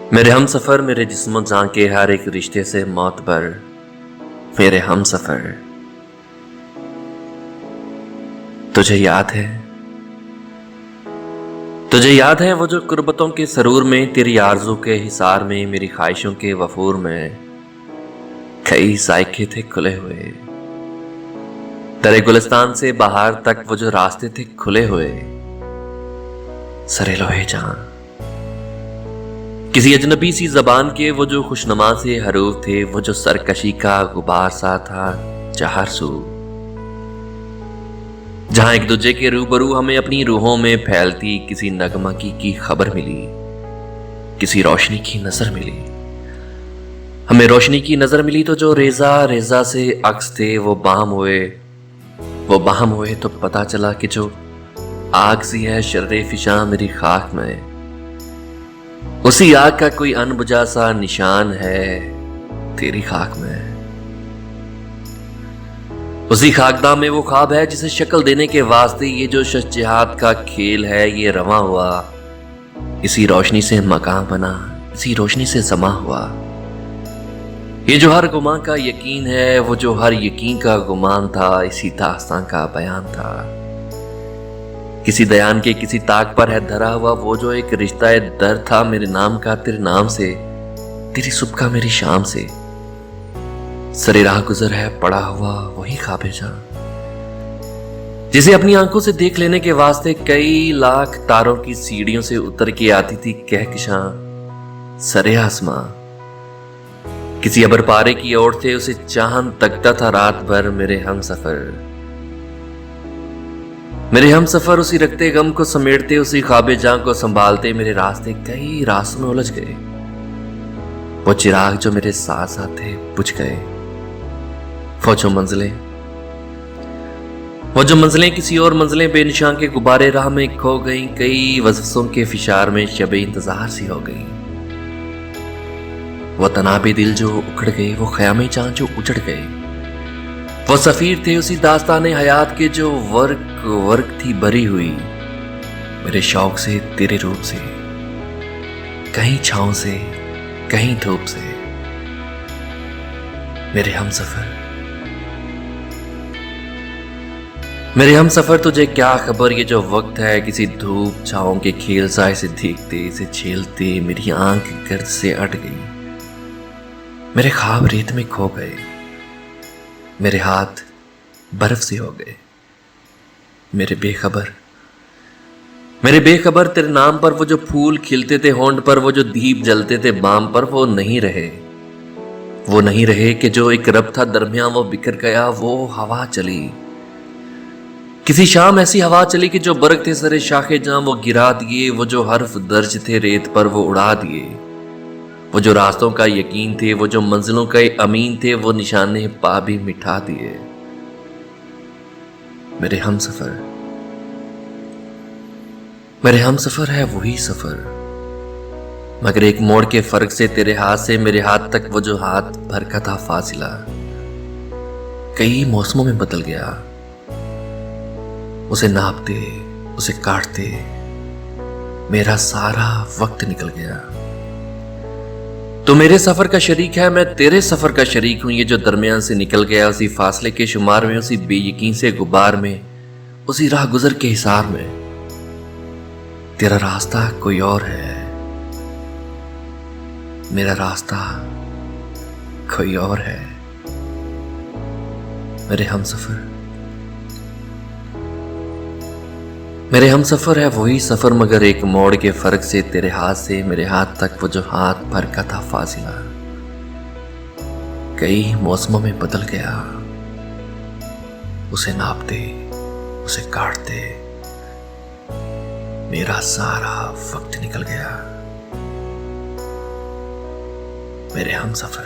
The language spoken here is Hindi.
मेरे हम सफ़र, मेरे जिस्म जान के हर एक रिश्ते से मौत पर, मेरे हम सफ़र। तुझे याद है, तुझे याद है वो जो कुर्बतों के सरूर में, तेरी आरज़ू के हिसार में, मेरी ख्वाहिशों के वफूर में कई साइके थे खुले हुए। तेरे गुलिस्तान से बाहर तक वो जो रास्ते थे खुले हुए, सरे लोहे जहां किसी अजनबी सी जबान के वो जो खुशनुमा से हरूफ थे, वो जो सरकशी का गुबार सा था चार सू, जहां एक दूजे के रूबरू हमें अपनी रूहों में फैलती किसी नगमा की खबर मिली, किसी रोशनी की नजर मिली। हमें रोशनी की नजर मिली तो जो रेजा रेजा से अक्स थे वो बाहम हुए तो पता चला कि जो आग सी है शर्रे फिशा मेरी खाक में, उसी आग का कोई अनबुझा सा निशान है तेरी खाक में। उसी खाकदा में वो ख्वाब है जिसे शक्ल देने के वास्ते ये जो शज्जात का खेल है ये रवा हुआ, इसी रोशनी से मकान बना, इसी रोशनी से समा हुआ। ये जो हर गुमान का यकीन है, वो जो हर यकीन का गुमान था, इसी दास्तान का बयान था। किसी दयान के किसी ताक पर है धरा हुआ वो जो एक रिश्ता दर था, मेरे नाम का तेरे नाम से, तेरी सुबह का मेरी शाम से। सरे राह गुजर है पड़ा हुआ वही ख्वाबे जहां, जिसे अपनी आंखों से देख लेने के वास्ते कई लाख तारों की सीढ़ियों से उतर के आती थी कहकशां सरे आसमां। किसी अबर पारे की ओर से उसे चांद तकता था रात भर मेरे हम सफर। मेरे हम सफर उसी रखते गम को समेटते, उसी ख्वाबे जहां को संभालते, मेरे रास्ते कई रास्तों में उलझ गए। वो चिराग जो मेरे साथ साथ थे बुझ गए। वो जो मंजिलें किसी और मंजिलें बेनिशां के गुब्बारे राह में खो गई, कई वज़फ़ों के फिशार में शबे इंतजार सी हो गई। वो तनाबे दिल जो उखड़ गए, वो ख़यामे चांद जो उजड़ गए। वो सफीर थे उसी दास्ताने हयात के जो वर्क थी भरी हुई, मेरे शौक से तेरे रूप से, कहीं छांव से कहीं धूप से। मेरे हम सफर तुझे क्या खबर, ये जो वक्त है किसी धूप छाओं के खेल सा, इसे देखते इसे झेलते मेरी आंख गर्द से अट गई। मेरे ख्वाब रेत में खो गए, मेरे हाथ बर्फ से हो गए। मेरे बेखबर तेरे नाम पर वो जो फूल खिलते थे होंठ पर, वो जो दीप जलते थे बाम पर, वो नहीं रहे कि जो एक रब था दरमियान वो बिखर गया। वो हवा चली किसी शाम, ऐसी हवा चली कि जो बरग थे सरे शाखे जहां वो गिरा दिए। वो जो हर्फ दर्ज थे रेत पर वो उड़ा दिए। वो जो रास्तों का यकीन थे, वो जो मंजिलों का अमीन थे, वो निशाने पा भी मिठा दिए। मेरे हम सफर है वही सफर, मगर एक मोड़ के फर्क से तेरे हाथ से मेरे हाथ तक वो जो हाथ भर का था फासिला, कई मौसमों में बदल गया। उसे नापते उसे काटते मेरा सारा वक्त निकल गया। तो मेरे सफर का शरीक है, मैं तेरे सफर का शरीक हूं। ये जो दरमियान से निकल गया, उसी फासले के शुमार में, उसी बेयकीन से गुबार में, उसी राह गुजर के हिसार में, तेरा रास्ता कोई और है, मेरा रास्ता कोई और है। मेरे हम सफर है वही सफर, मगर एक मोड़ के फर्क से तेरे हाथ से मेरे हाथ तक वो जो हाथ भर का था फासिला, कई मौसमों में बदल गया। उसे नापते उसे काटते मेरा सारा वक्त निकल गया। मेरे हम सफर।